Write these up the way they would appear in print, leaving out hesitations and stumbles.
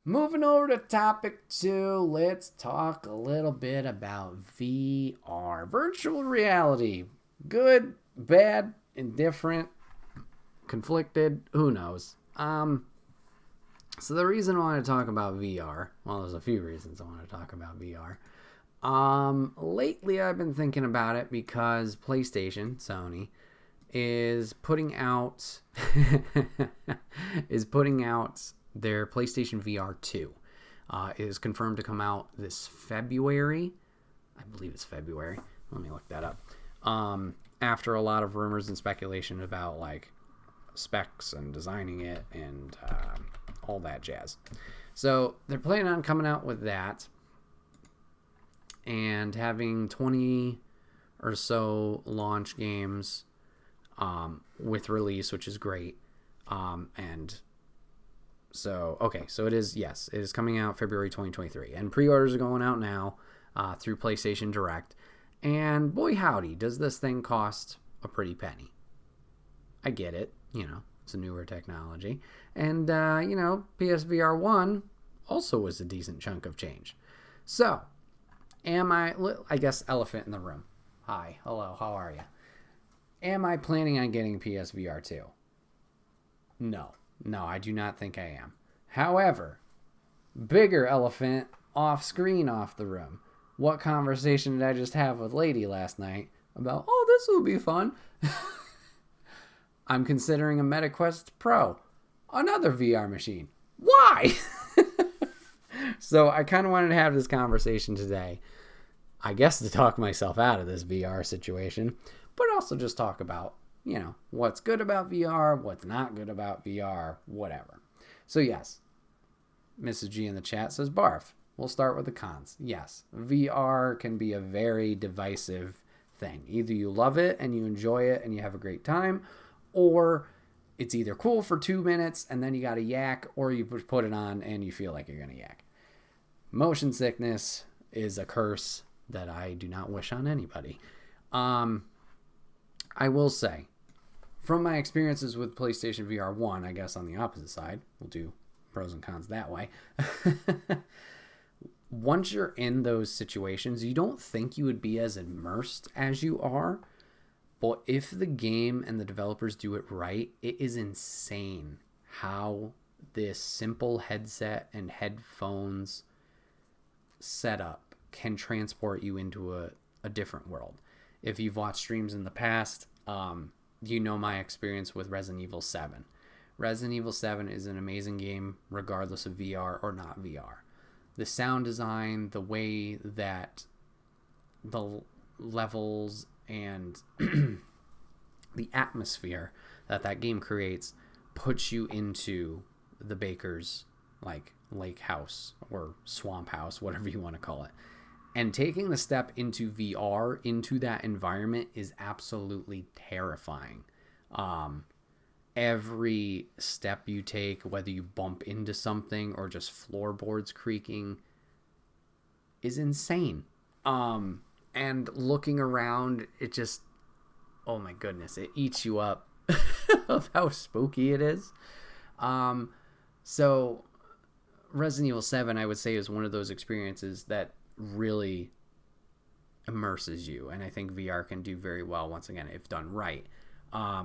Moving over to topic two, let's talk a little bit about VR, virtual reality. Good, bad, indifferent, conflicted, who knows. So the reason I want to talk about VR, well, there's a few reasons I want to talk about VR. Lately I've been thinking about it because PlayStation, Sony, is putting out is putting out their PlayStation VR 2. It is confirmed to come out this February. I believe it's February. Let me look that up. After a lot of rumors and speculation about like specs and designing it and all that jazz. So they're planning on coming out with that and having 20 or so launch games with release, which is great. And so, okay, so it is, yes, it is coming out February 2023. And pre-orders are going out now through PlayStation Direct. And boy howdy, does this thing cost a pretty penny. I get it, it's a newer technology. And, PSVR 1 also was a decent chunk of change. So, I guess elephant in the room. Hi, hello, how are you? Am I planning on getting PSVR 2? No, I do not think I am. However, bigger elephant off screen, off the room. What conversation did I just have with Lady last night about, oh, this will be fun? I'm considering a MetaQuest Pro, another VR machine. Why? So I kind of wanted to have this conversation today. I guess to talk myself out of this VR situation, but also just talk about, what's good about VR, what's not good about VR, whatever. So yes, Mrs. G in the chat says barf. We'll start with the cons. Yes, VR can be a very divisive thing. Either you love it and you enjoy it and you have a great time, or it's either cool for 2 minutes and then you got to yak, or you put it on and you feel like you're going to yak. Motion sickness is a curse that I do not wish on anybody. I will say, from my experiences with PlayStation VR 1, I guess on the opposite side, we'll do pros and cons that way. Once you're in those situations, you don't think you would be as immersed as you are. But if the game and the developers do it right, it is insane how this simple headset and headphones setup can transport you into a different world. If you've watched streams in the past, my experience with Resident Evil 7. Resident Evil 7 is an amazing game regardless of VR or not VR. The sound design, the way that the levels and the atmosphere that game creates puts you into the Baker's like lake house or swamp house, whatever you want to call it. And taking the step into VR, into that environment, is absolutely terrifying. Every step you take, whether you bump into something or just floorboards creaking, is insane. And looking around, it just, oh my goodness, it eats you up of how spooky it is. So Resident Evil 7, I would say, is one of those experiences that really immerses you, and I think VR can do very well, once again, if done right. I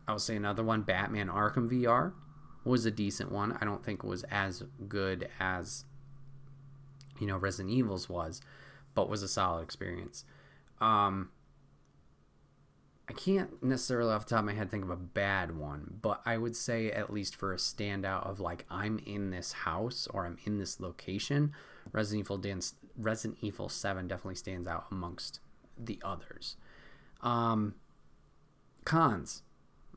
would say another one, Batman Arkham VR, was a decent one. I don't think it was as good as Resident Evil's was, but was a solid experience. I can't necessarily off the top of my head think of a bad one, but I would say, at least for a standout of like, I'm in this house or I'm in this location, Resident Evil 7 definitely stands out amongst the others. Cons.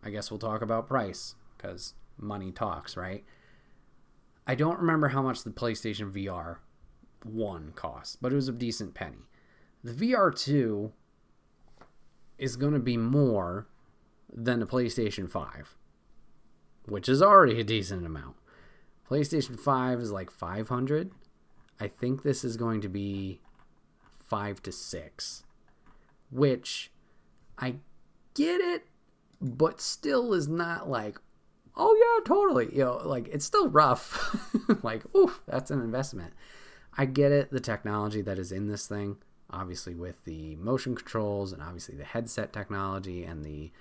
I guess we'll talk about price, because money talks, right? I don't remember how much the PlayStation VR 1 cost, but it was a decent penny. The VR 2 is going to be more than the PlayStation 5, which is already a decent amount. PlayStation 5 is like $500. I think this is going to be $5 to $6, which I get it, but still is not like, oh yeah, totally. Like it's still rough. Like, oof, that's an investment. I get it, the technology that is in this thing, obviously with the motion controls and obviously the headset technology and the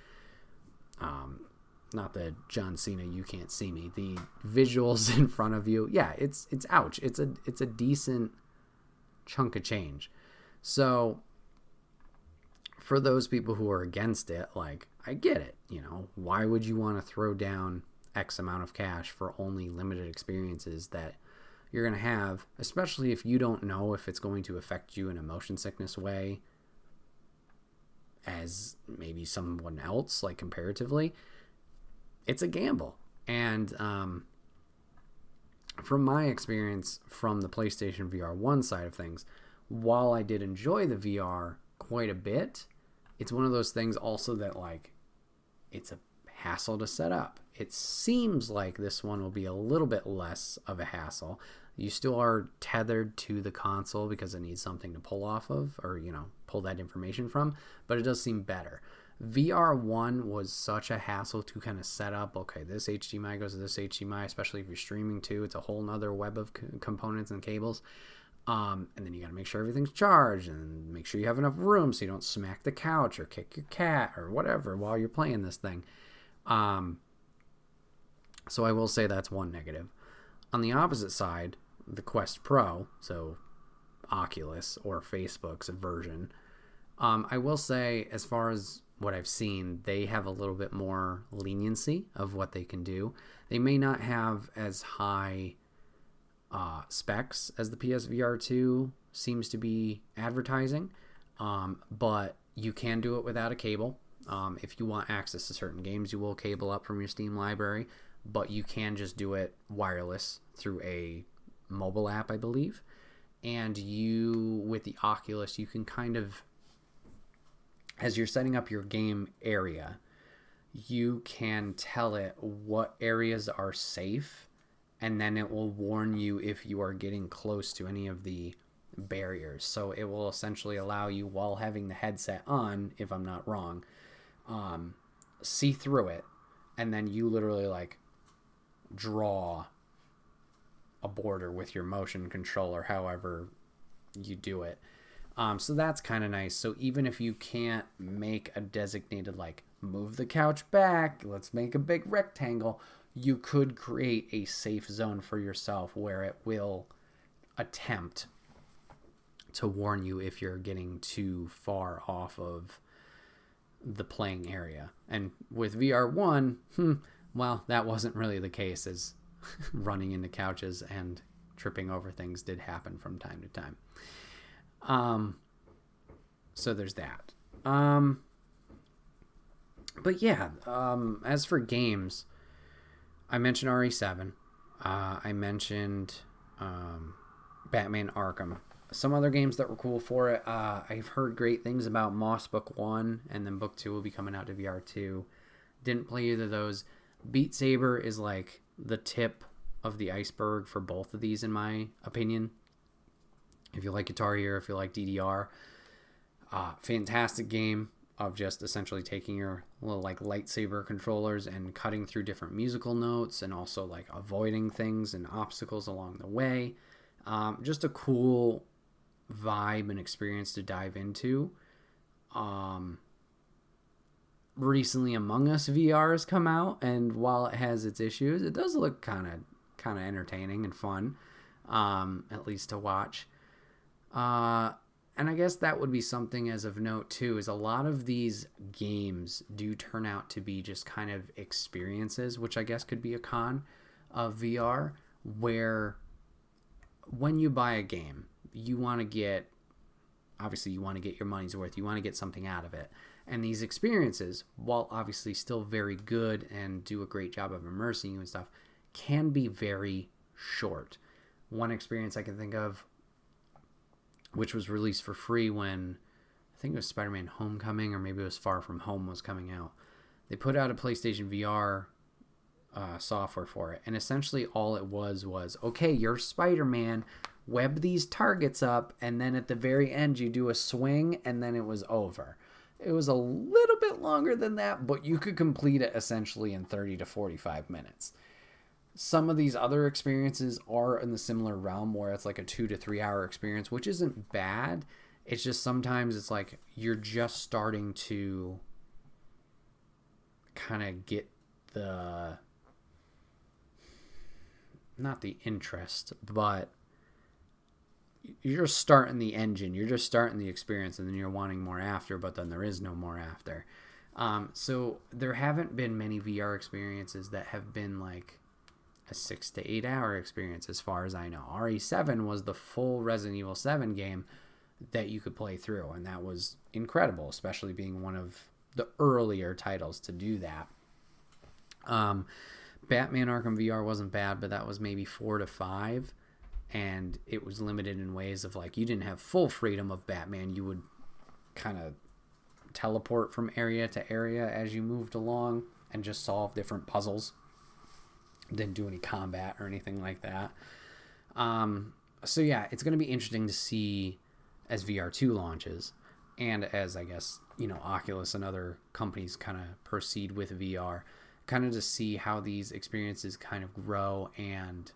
not the John Cena you can't see me, the visuals in front of you. Yeah, it's ouch. It's a decent chunk of change. So for those people who are against it, like, I get it. Why would you want to throw down X amount of cash for only limited experiences that you're going to have, especially if you don't know if it's going to affect you in a motion sickness way as maybe someone else, like comparatively. It's a gamble. And from my experience from the PlayStation VR 1 side of things, while I did enjoy the VR quite a bit, it's one of those things also that, like, it's a hassle to set up. It seems like this one will be a little bit less of a hassle. You still are tethered to the console because it needs something to pull off of, or, pull that information from, but it does seem better. VR1 was such a hassle to kind of set up. Okay, this HDMI goes to this HDMI, especially if you're streaming too. It's a whole nother web of components and cables. And then you got to make sure everything's charged and make sure you have enough room so you don't smack the couch or kick your cat or whatever while you're playing this thing. So I will say that's one negative. On the opposite side, the Quest Pro, so Oculus or Facebook's version, I will say, as far as what I've seen, they have a little bit more leniency of what they can do. They may not have as high specs as the PSVR 2 seems to be advertising, but you can do it without a cable. If you want access to certain games, you will cable up from your Steam library, but you can just do it wireless through a mobile app, I believe. And with the Oculus, you can kind of, as you're setting up your game area, you can tell it what areas are safe, and then it will warn you if you are getting close to any of the barriers. So it will essentially allow you, while having the headset on, if I'm not wrong, see through it, and then you literally like draw a border with your motion controller, however you do it. So that's kind of nice. So even if you can't make a designated, like, move the couch back, let's make a big rectangle, you could create a safe zone for yourself where it will attempt to warn you if you're getting too far off of the playing area. And with VR1, well, that wasn't really the case, as running into couches and tripping over things did happen from time to time. So there's that. But yeah, as for games, I mentioned RE7. I mentioned Batman Arkham. Some other games that were cool for it. I've heard great things about Moss Book 1, and then Book 2 will be coming out to VR 2. Didn't play either of those. Beat Saber is like the tip of the iceberg for both of these, in my opinion. If you like Guitar Hero, if you like DDR, fantastic game of just essentially taking your little like lightsaber controllers and cutting through different musical notes, and also like avoiding things and obstacles along the way. Just a cool vibe and experience to dive into. Recently, Among Us VR has come out, and while it has its issues, it does look kind of entertaining and fun, at least to watch. And I guess that would be something as of note too, is a lot of these games do turn out to be just kind of experiences, which I guess could be a con of VR, where when you buy a game, you want to get your money's worth. You want to get something out of it. And these experiences, while obviously still very good and do a great job of immersing you and stuff, can be very short. One experience I can think of, which was released for free when, I think it was Spider-Man Homecoming, or maybe it was Far From Home was coming out. They put out a PlayStation VR software for it, and essentially all it was, okay, you're Spider-Man, web these targets up, and then at the very end you do a swing, and then it was over. It was a little bit longer than that, but you could complete it essentially in 30 to 45 minutes. Some of these other experiences are in the similar realm where it's like a 2 to 3 hour experience, which isn't bad. It's just sometimes it's like you're just starting to kind of get the, not the interest, but you're just starting the engine, you're just starting the experience, and then you're wanting more after, but then there is no more after. So there haven't been many VR experiences that have been like a 6 to 8 hour experience as far as I know. RE7 was the full Resident Evil 7 game that you could play through, and that was incredible, especially being one of the earlier titles to do that. Batman Arkham VR wasn't bad, but that was maybe 4 to 5, and it was limited in ways of like you didn't have full freedom of Batman. You would kind of teleport from area to area as you moved along and just solve different puzzles. Didn't do any combat or anything like that. So yeah, it's going to be interesting to see as VR2 launches, and as I guess, Oculus and other companies kind of proceed with VR, kind of to see how these experiences kind of grow and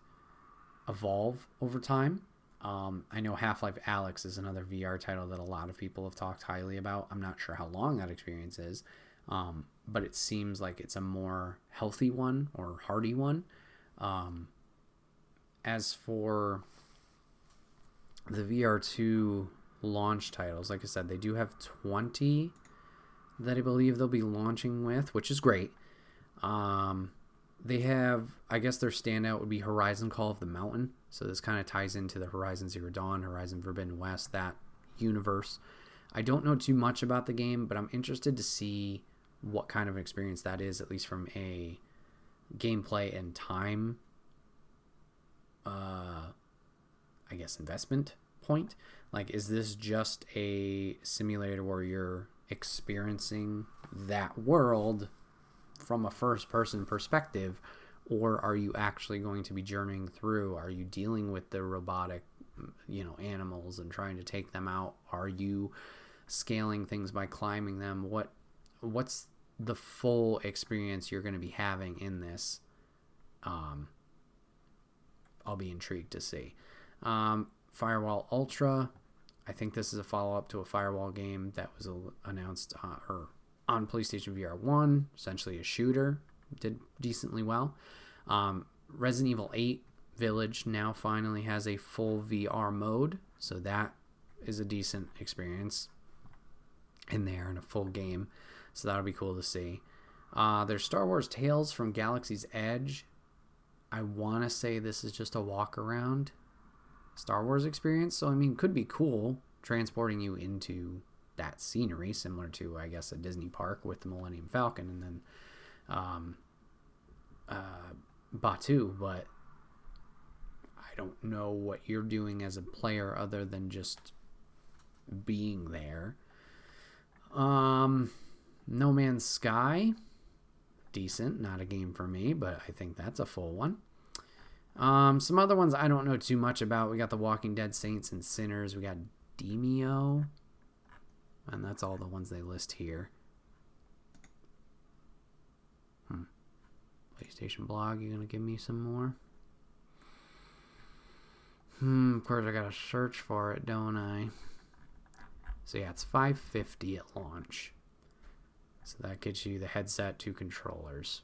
evolve over time. I know Half-Life Alyx is another VR title that a lot of people have talked highly about. I'm not sure how long that experience is, but it seems like it's a more healthy one or hardy one. As for the VR2 launch titles, like I said, they do have 20 that I believe they'll be launching with, which is great. They have, I guess their standout would be Horizon Call of the Mountain. So this kind of ties into the Horizon Zero Dawn, Horizon Forbidden West, that universe. I don't know too much about the game, but I'm interested to see what kind of experience that is, at least from a gameplay and time, I guess, investment point. Like, is this just a simulator where you're experiencing that world from a first-person perspective, or are you actually going to be journeying through? Are you dealing with the robotic, animals and trying to take them out? Are you scaling things by climbing them? What's the full experience you're going to be having in this? I'll be intrigued to see. Firewall Ultra, I think this is a follow-up to a Firewall game that was announced on PlayStation VR 1, essentially a shooter, did decently well. Resident Evil 8 Village now finally has a full VR mode, so that is a decent experience in there in a full game, so that'll be cool to see. There's Star Wars Tales from Galaxy's Edge. I want to say this is just a walk-around Star Wars experience, so could be cool, transporting you into that scenery, similar to, I guess, a Disney park with the Millennium Falcon and then Batuu, but I don't know what you're doing as a player other than just being there. No Man's Sky, decent, not a game for me, but I think that's a full one. Some other ones I don't know too much about. We got The Walking Dead Saints and Sinners. We got Demeo. And that's all the ones they list here. PlayStation blog, you gonna give me some more? Of course I gotta search for it, don't I? So yeah, it's $550 at launch. So that gets you the headset, 2 controllers.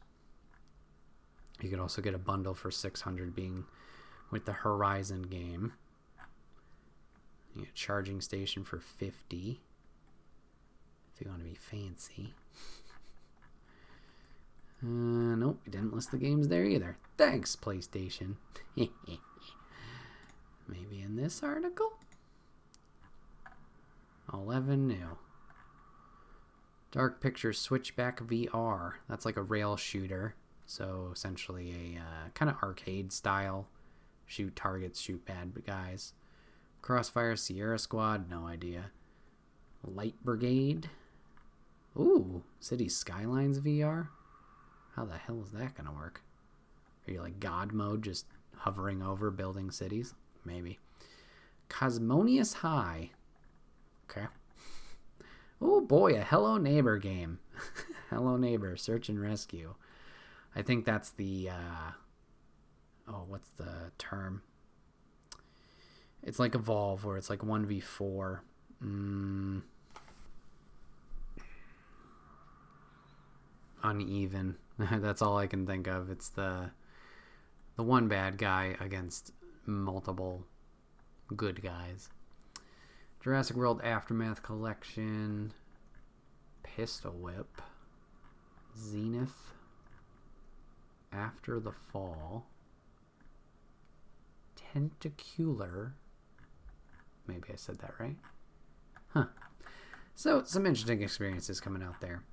You could also get a bundle for $600 being with the Horizon game. You get a charging station for $50 if you want to be fancy. Nope, it didn't list the games there either. Thanks, PlayStation. Maybe in this article? 11 new. Dark Picture Switchback VR. That's like a rail shooter. So essentially a kind of arcade style. Shoot targets, shoot bad guys. Crossfire Sierra Squad, no idea. Light Brigade. Ooh, City Skylines VR. How the hell is that gonna work? Are you like God mode, just hovering over building cities? Maybe. Cosmonius High. Okay. Oh boy, a Hello Neighbor game. Hello Neighbor, Search and Rescue. I think that's the, what's the term? It's like Evolve, where it's like 1v4. Uneven. That's all I can think of. It's the one bad guy against multiple good guys. Jurassic World Aftermath Collection. Pistol Whip. Zenith. After the Fall. Tentacular. Maybe I said that right. Huh. So, some interesting experiences coming out there.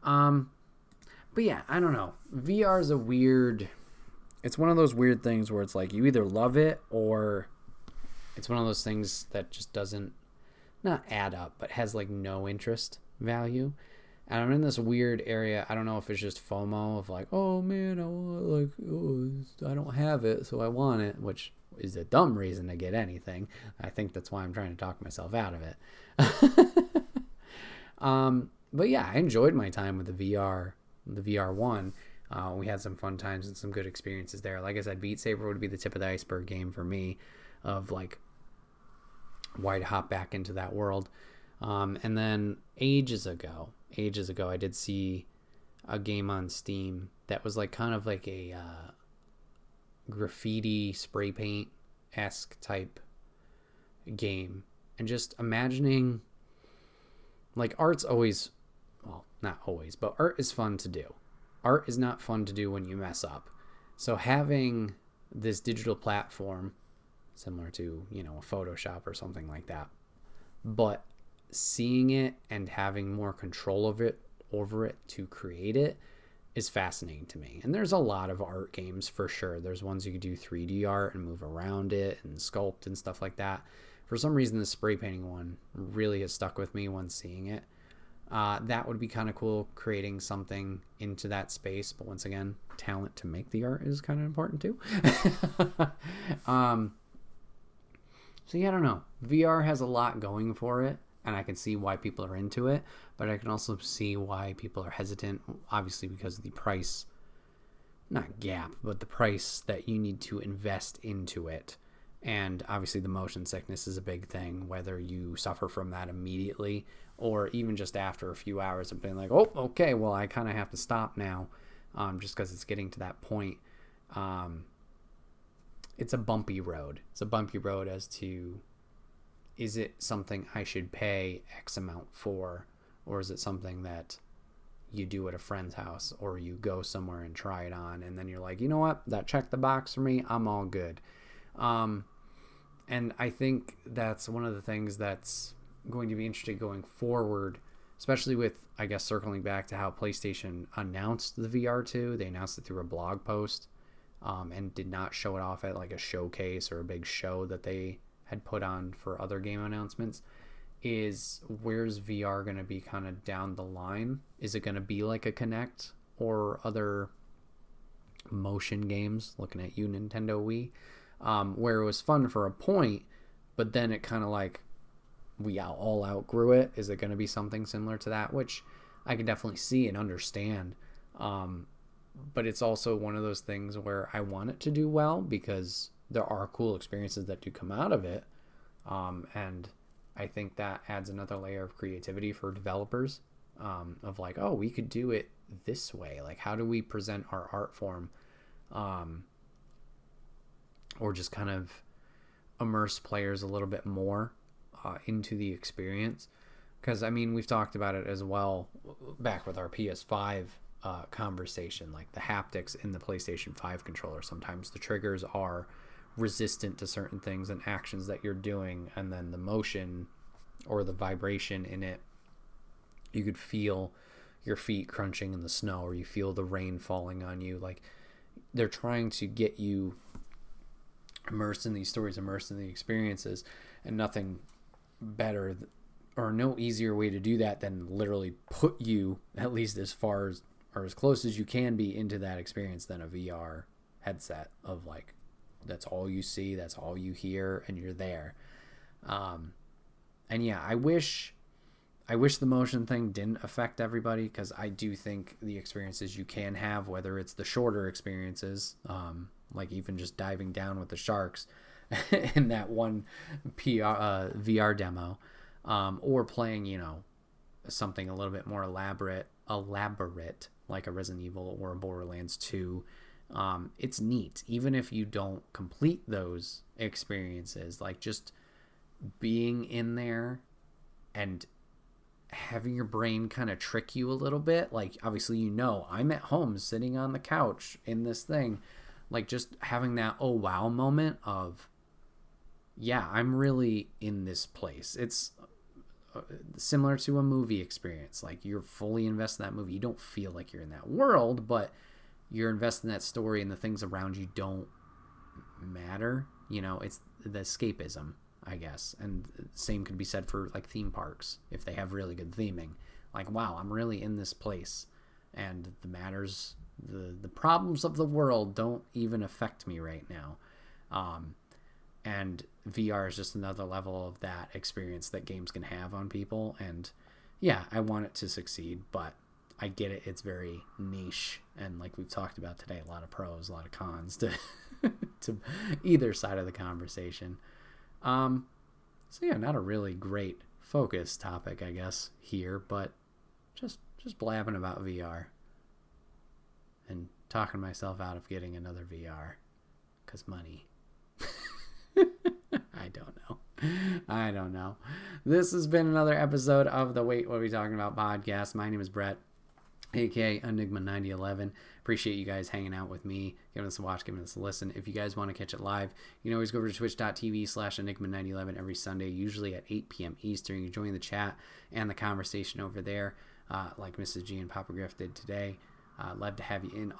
But yeah, I don't know. VR is a weird... It's one of those weird things where it's like you either love it or it's one of those things that just doesn't... Not add up, but has like no interest value. And I'm in this weird area. I don't know if it's just FOMO of like, oh man, I don't have it, so I want it, which is a dumb reason to get anything. I think that's why I'm trying to talk myself out of it. But yeah, I enjoyed my time with the VR1. We had some fun times and some good experiences there. Like I said, Beat Saber would be the tip of the iceberg game for me of like why to hop back into that world. And then ages ago, I did see a game on Steam that was like kind of like a graffiti spray paint-esque type game. And just imagining, like, art's always, well, not always, but art is fun to do. Art is not fun to do when you mess up. So having this digital platform, similar to, you know, a Photoshop or something like that, but seeing it and having more control over it to create it is fascinating to me. And there's a lot of art games for sure. There's ones you could do 3D art and move around it and sculpt and stuff like that. For some reason, the spray painting one really has stuck with me when seeing it. That would be kind of cool, creating something into that space. But once again, talent to make the art is kind of important too. So yeah, I don't know. VR has a lot going for it, and I can see why people are into it, but I can also see why people are hesitant, obviously because of the price, not gap, but the price that you need to invest into it. And obviously the motion sickness is a big thing, whether you suffer from that immediately or even just after a few hours of being like, oh, okay, well, I kind of have to stop now, just because it's getting to that point. It's a bumpy road. It's a bumpy road as to, is it something I should pay X amount for, or is it something that you do at a friend's house or you go somewhere and try it on and then you're like, you know what, that checked the box for me, I'm all good. And I think that's one of the things that's going to be interesting going forward, especially with, I guess, circling back to how PlayStation announced the VR2. They announced it through a blog post, and did not show it off at like a showcase or a big show that they had put on for other game announcements. Is where's VR going to be kind of down the line? Is it going to be like a Kinect or other motion games, looking at you, Nintendo Wii, where it was fun for a point, but then it kind of like we all outgrew it? Is it going to be something similar to that, which I can definitely see and understand, but it's also one of those things where I want it to do well because there are cool experiences that do come out of it, and I think that adds another layer of creativity for developers, of like, oh, we could do it this way. Like, how do we present our art form, or just kind of immerse players a little bit more into the experience? Because, I mean, we've talked about it as well back with our PS5 conversation, like the haptics in the PlayStation 5 controller. Sometimes the triggers are resistant to certain things and actions that you're doing, and then the motion or the vibration in it, you could feel your feet crunching in the snow, or you feel the rain falling on you. Like, they're trying to get you immersed in these stories, immersed in the experiences, and nothing better or no easier way to do that than literally put you at least as far as or as close as you can be into that experience than a VR headset of like, that's all you see, that's all you hear, and you're there. And yeah, I wish I wish the motion thing didn't affect everybody, because I do think the experiences you can have, whether it's the shorter experiences, like even just diving down with the sharks in that one VR demo, or playing, something a little bit more elaborate, like a Resident Evil or a Borderlands 2. It's neat, even if you don't complete those experiences, like just being in there and having your brain kind of trick you a little bit. Like, obviously, I'm at home sitting on the couch in this thing, like just having that oh wow moment of, yeah, I'm really in this place. It's similar to a movie experience. Like, you're fully invested in that movie. You don't feel like you're in that world, but you're invested in that story, and the things around you don't matter. It's the escapism, I guess. And same could be said for like theme parks, if they have really good theming. Like, wow, I'm really in this place, and the problems of the world don't even affect me right now. And VR is just another level of that experience that games can have on people. And yeah, I want it to succeed, but I get it. It's very niche. And like we've talked about today, a lot of pros, a lot of cons to to either side of the conversation. So yeah, not a really great focus topic, I guess, here, but just blabbing about VR and talking myself out of getting another VR, because money. I don't know. This has been another episode of the Wait, What Are We Talking About podcast. My name is Bret, aka Enigma 9011. Appreciate you guys hanging out with me, giving us a watch, giving us a listen. If you guys want to catch it live, you can always go over to twitch.tv/Enigma9011 every Sunday, usually at 8 p.m. Eastern. You join the chat and the conversation over there, like Mrs. G and Papa Griff did today. Love to have you in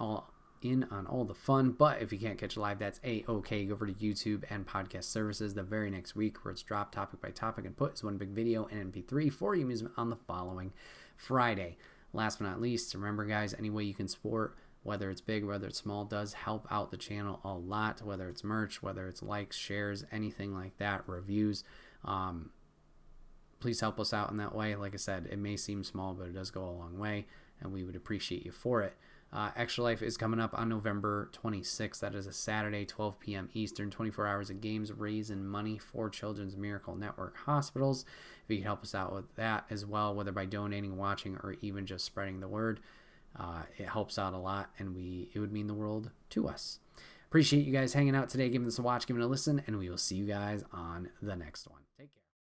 on all the fun. But if you can't catch it live, that's a-okay. Go over to YouTube and podcast services the very next week, where it's dropped topic by topic and put as one big video and MP3 for your amusement on the following Friday. Last but not least, remember, guys, any way you can support, whether it's big, whether it's small, does help out the channel a lot. Whether it's merch, whether it's likes, shares, anything like that, reviews, please help us out in that way. Like I said, it may seem small, but it does go a long way, and we would appreciate you for it. Extra Life is coming up on November 26th. That is a Saturday, 12 p.m. Eastern, 24 hours of games, raising money for Children's Miracle Network hospitals. If you can help us out with that as well, whether by donating, watching, or even just spreading the word, it helps out a lot, and it would mean the world to us. Appreciate you guys hanging out today, giving us a watch, giving a listen, and we will see you guys on the next one. Take care.